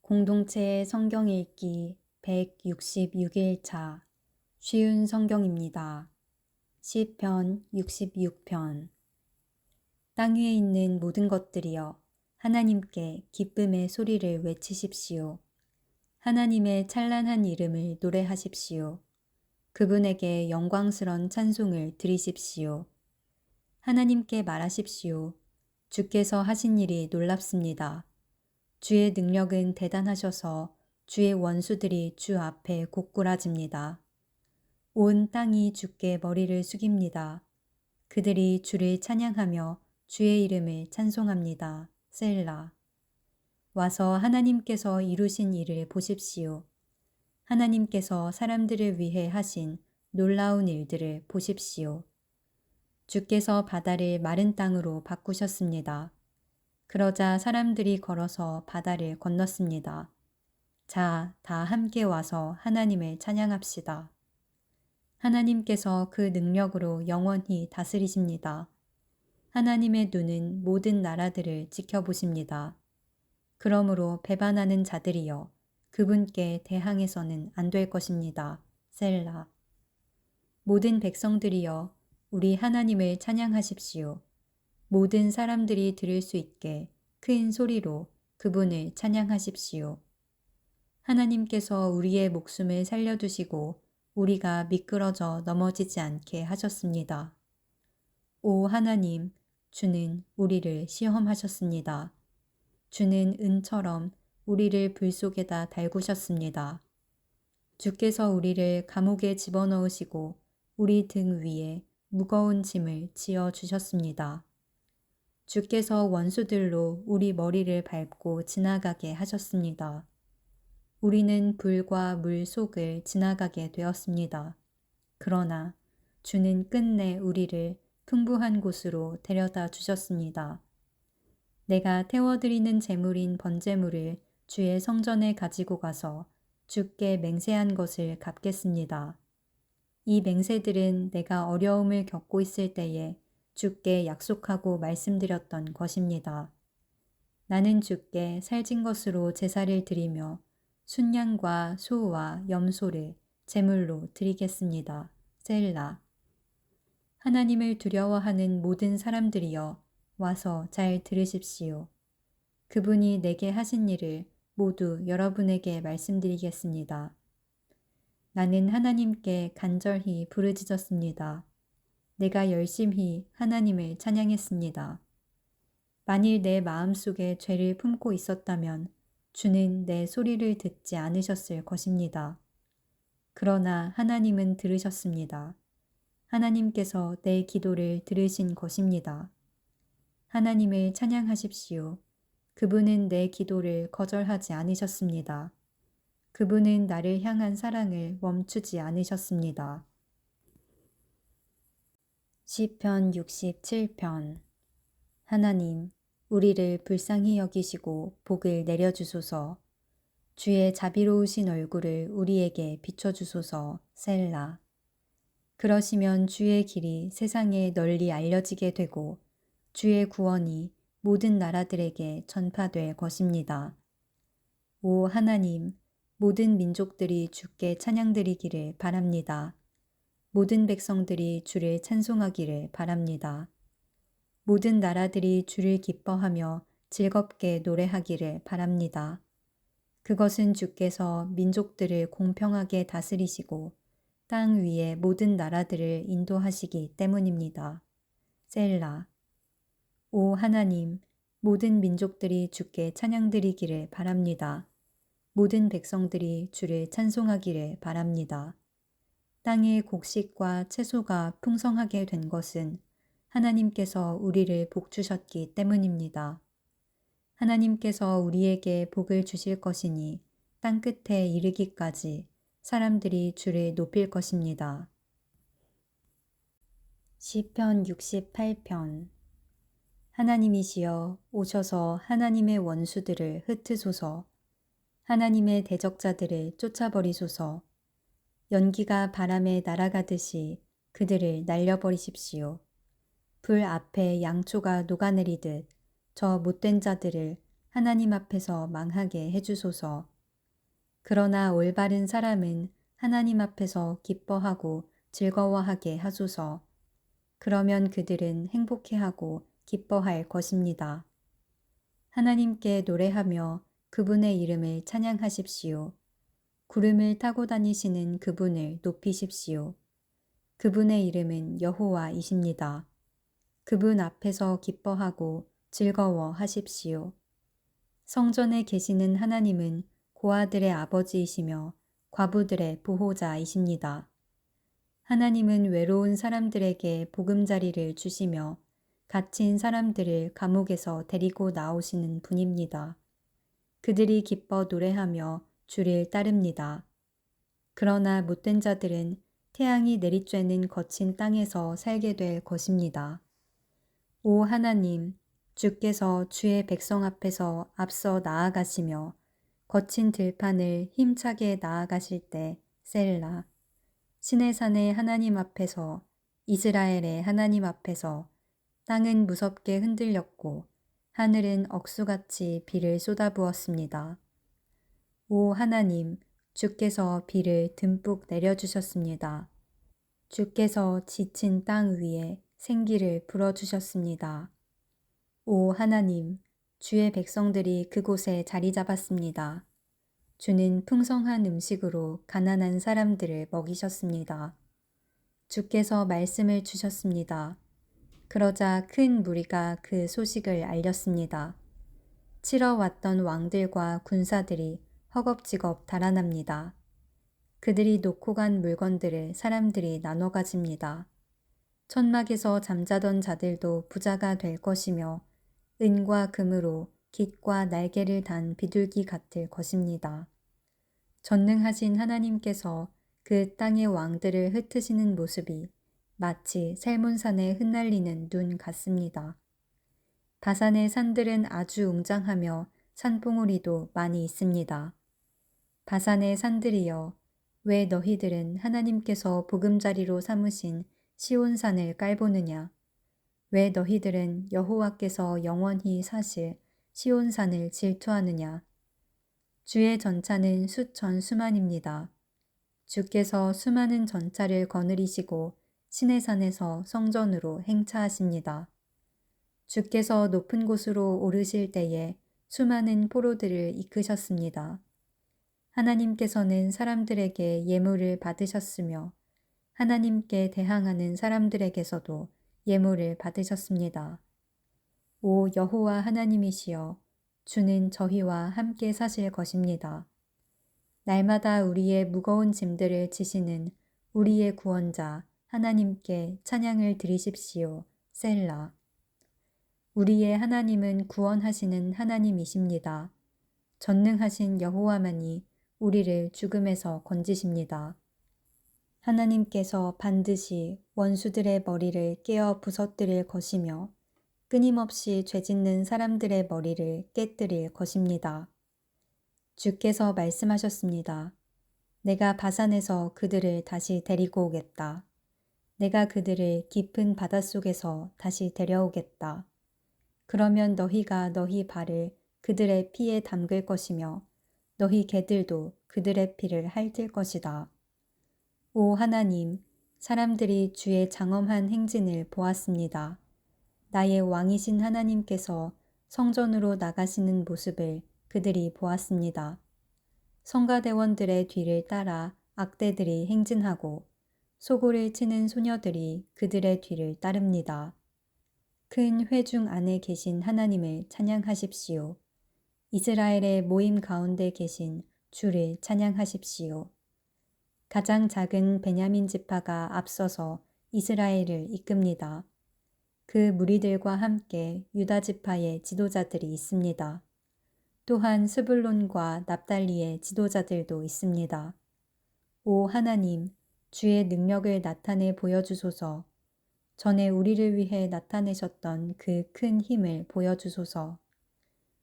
공동체의 성경 읽기 166일차 쉬운 성경입니다. 시편 66편. 땅 위에 있는 모든 것들이여 하나님께 기쁨의 소리를 외치십시오. 하나님의 찬란한 이름을 노래하십시오. 그분에게 영광스런 찬송을 드리십시오. 하나님께 말하십시오. 주께서 하신 일이 놀랍습니다. 주의 능력은 대단하셔서 주의 원수들이 주 앞에 고꾸라집니다. 온 땅이 주께 머리를 숙입니다. 그들이 주를 찬양하며 주의 이름을 찬송합니다. 셀라. 와서 하나님께서 이루신 일을 보십시오. 하나님께서 사람들을 위해 하신 놀라운 일들을 보십시오. 주께서 바다를 마른 땅으로 바꾸셨습니다. 그러자 사람들이 걸어서 바다를 건넜습니다. 자, 다 함께 와서 하나님을 찬양합시다. 하나님께서 그 능력으로 영원히 다스리십니다. 하나님의 눈은 모든 나라들을 지켜보십니다. 그러므로 배반하는 자들이여 그분께 대항해서는 안 될 것입니다. 셀라. 모든 백성들이여 우리 하나님을 찬양하십시오. 모든 사람들이 들을 수 있게 큰 소리로 그분을 찬양하십시오. 하나님께서 우리의 목숨을 살려두시고 우리가 미끄러져 넘어지지 않게 하셨습니다. 오 하나님, 주는 우리를 시험하셨습니다. 주는 은처럼 우리를 불 속에다 달구셨습니다. 주께서 우리를 감옥에 집어넣으시고 우리 등 위에 무거운 짐을 지어 주셨습니다. 주께서 원수들로 우리 머리를 밟고 지나가게 하셨습니다. 우리는 불과 물 속을 지나가게 되었습니다. 그러나 주는 끝내 우리를 풍부한 곳으로 데려다 주셨습니다. 내가 태워드리는 제물인 번제물을 주의 성전에 가지고 가서 주께 맹세한 것을 갚겠습니다. 이 맹세들은 내가 어려움을 겪고 있을 때에 주께 약속하고 말씀드렸던 것입니다. 나는 주께 살진 것으로 제사를 드리며 순양과 소와 염소를 제물로 드리겠습니다. 셀라. 하나님을 두려워하는 모든 사람들이여 와서 잘 들으십시오. 그분이 내게 하신 일을 모두 여러분에게 말씀드리겠습니다. 나는 하나님께 간절히 부르짖었습니다. 내가 열심히 하나님을 찬양했습니다. 만일 내 마음속에 죄를 품고 있었다면 주는 내 소리를 듣지 않으셨을 것입니다. 그러나 하나님은 들으셨습니다. 하나님께서 내 기도를 들으신 것입니다. 하나님을 찬양하십시오. 그분은 내 기도를 거절하지 않으셨습니다. 그분은 나를 향한 사랑을 멈추지 않으셨습니다. 시편 67편. 하나님, 우리를 불쌍히 여기시고 복을 내려주소서. 주의 자비로우신 얼굴을 우리에게 비춰주소서. 셀라. 그러시면 주의 길이 세상에 널리 알려지게 되고 주의 구원이 모든 나라들에게 전파될 것입니다. 오 하나님, 모든 민족들이 주께 찬양드리기를 바랍니다. 모든 백성들이 주를 찬송하기를 바랍니다. 모든 나라들이 주를 기뻐하며 즐겁게 노래하기를 바랍니다. 그것은 주께서 민족들을 공평하게 다스리시고 땅 위의 모든 나라들을 인도하시기 때문입니다. 셀라. 오 하나님, 모든 민족들이 주께 찬양드리기를 바랍니다. 모든 백성들이 주를 찬송하기를 바랍니다. 땅의 곡식과 채소가 풍성하게 된 것은 하나님께서 우리를 복주셨기 때문입니다. 하나님께서 우리에게 복을 주실 것이니 땅끝에 이르기까지 사람들이 주를 높일 것입니다. 시편 68편. 하나님이시여 오셔서 하나님의 원수들을 흩으소서. 하나님의 대적자들을 쫓아버리소서. 연기가 바람에 날아가듯이 그들을 날려버리십시오. 불 앞에 양초가 녹아내리듯 저 못된 자들을 하나님 앞에서 망하게 해주소서. 그러나 올바른 사람은 하나님 앞에서 기뻐하고 즐거워하게 하소서. 그러면 그들은 행복해하고 기뻐할 것입니다. 하나님께 노래하며 그분의 이름을 찬양하십시오. 구름을 타고 다니시는 그분을 높이십시오. 그분의 이름은 여호와이십니다. 그분 앞에서 기뻐하고 즐거워하십시오. 성전에 계시는 하나님은 고아들의 아버지이시며 과부들의 보호자이십니다. 하나님은 외로운 사람들에게 보금자리를 주시며 갇힌 사람들을 감옥에서 데리고 나오시는 분입니다. 그들이 기뻐 노래하며 주를 따릅니다. 그러나 못된 자들은 태양이 내리쬐는 거친 땅에서 살게 될 것입니다. 오 하나님, 주께서 주의 백성 앞에서 앞서 나아가시며 거친 들판을 힘차게 나아가실 때 셀라. 시내산의 하나님 앞에서, 이스라엘의 하나님 앞에서 땅은 무섭게 흔들렸고 하늘은 억수같이 비를 쏟아부었습니다. 오 하나님, 주께서 비를 듬뿍 내려주셨습니다. 주께서 지친 땅 위에 생기를 불어주셨습니다. 오 하나님, 주의 백성들이 그곳에 자리 잡았습니다. 주는 풍성한 음식으로 가난한 사람들을 먹이셨습니다. 주께서 말씀을 주셨습니다. 그러자 큰 무리가 그 소식을 알렸습니다. 치러 왔던 왕들과 군사들이 허겁지겁 달아납니다. 그들이 놓고 간 물건들을 사람들이 나눠 가집니다. 천막에서 잠자던 자들도 부자가 될 것이며 은과 금으로 깃과 날개를 단 비둘기 같을 것입니다. 전능하신 하나님께서 그 땅의 왕들을 흩으시는 모습이 마치 셀몬산에 흩날리는 눈 같습니다. 바산의 산들은 아주 웅장하며 산봉우리도 많이 있습니다. 바산의 산들이여, 왜 너희들은 하나님께서 보금자리로 삼으신 시온산을 깔보느냐? 왜 너희들은 여호와께서 영원히 사실 시온산을 질투하느냐? 주의 전차는 수천 수만입니다. 주께서 수많은 전차를 거느리시고 시내산에서 성전으로 행차하십니다. 주께서 높은 곳으로 오르실 때에 수많은 포로들을 이끄셨습니다. 하나님께서는 사람들에게 예물을 받으셨으며 하나님께 대항하는 사람들에게서도 예물을 받으셨습니다. 오 여호와 하나님이시여, 주는 저희와 함께 사실 것입니다. 날마다 우리의 무거운 짐들을 지시는 우리의 구원자 하나님께 찬양을 드리십시오. 셀라. 우리의 하나님은 구원하시는 하나님이십니다. 전능하신 여호와만이 우리를 죽음에서 건지십니다. 하나님께서 반드시 원수들의 머리를 깨어 부서뜨릴 것이며 끊임없이 죄짓는 사람들의 머리를 깨뜨릴 것입니다. 주께서 말씀하셨습니다. 내가 바산에서 그들을 다시 데리고 오겠다. 내가 그들을 깊은 바닷속에서 다시 데려오겠다. 그러면 너희가 너희 발을 그들의 피에 담글 것이며 너희 개들도 그들의 피를 핥을 것이다. 오 하나님, 사람들이 주의 장엄한 행진을 보았습니다. 나의 왕이신 하나님께서 성전으로 나가시는 모습을 그들이 보았습니다. 성가대원들의 뒤를 따라 악대들이 행진하고 소고를 치는 소녀들이 그들의 뒤를 따릅니다. 큰 회중 안에 계신 하나님을 찬양하십시오. 이스라엘의 모임 가운데 계신 주를 찬양하십시오. 가장 작은 베냐민 지파가 앞서서 이스라엘을 이끕니다. 그 무리들과 함께 유다 지파의 지도자들이 있습니다. 또한 스불론과 납달리의 지도자들도 있습니다. 오 하나님, 주의 능력을 나타내 보여주소서. 전에 우리를 위해 나타내셨던 그 큰 힘을 보여주소서.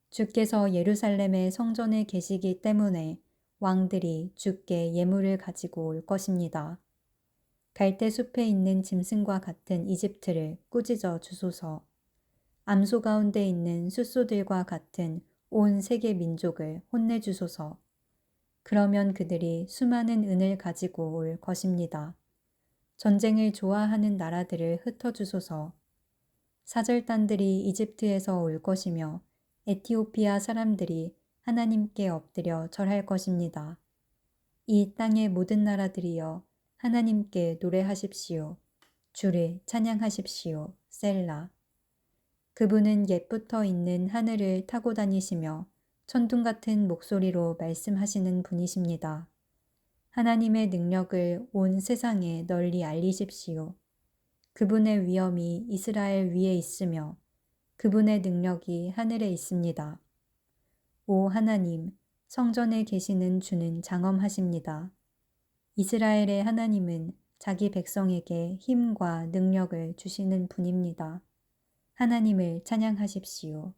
주께서 예루살렘의 성전에 계시기 때문에 왕들이 주께 예물을 가지고 올 것입니다. 갈대숲에 있는 짐승과 같은 이집트를 꾸짖어 주소서. 암소 가운데 있는 숫소들과 같은 온 세계 민족을 혼내주소서. 그러면 그들이 수많은 은을 가지고 올 것입니다. 전쟁을 좋아하는 나라들을 흩어주소서. 사절단들이 이집트에서 올 것이며 에티오피아 사람들이 하나님께 엎드려 절할 것입니다. 이 땅의 모든 나라들이여 하나님께 노래하십시오. 주를 찬양하십시오. 셀라. 그분은 옛부터 있는 하늘을 타고 다니시며 천둥 같은 목소리로 말씀하시는 분이십니다. 하나님의 능력을 온 세상에 널리 알리십시오. 그분의 위엄이 이스라엘 위에 있으며 그분의 능력이 하늘에 있습니다. 오 하나님, 성전에 계시는 주는 장엄하십니다. 이스라엘의 하나님은 자기 백성에게 힘과 능력을 주시는 분입니다. 하나님을 찬양하십시오.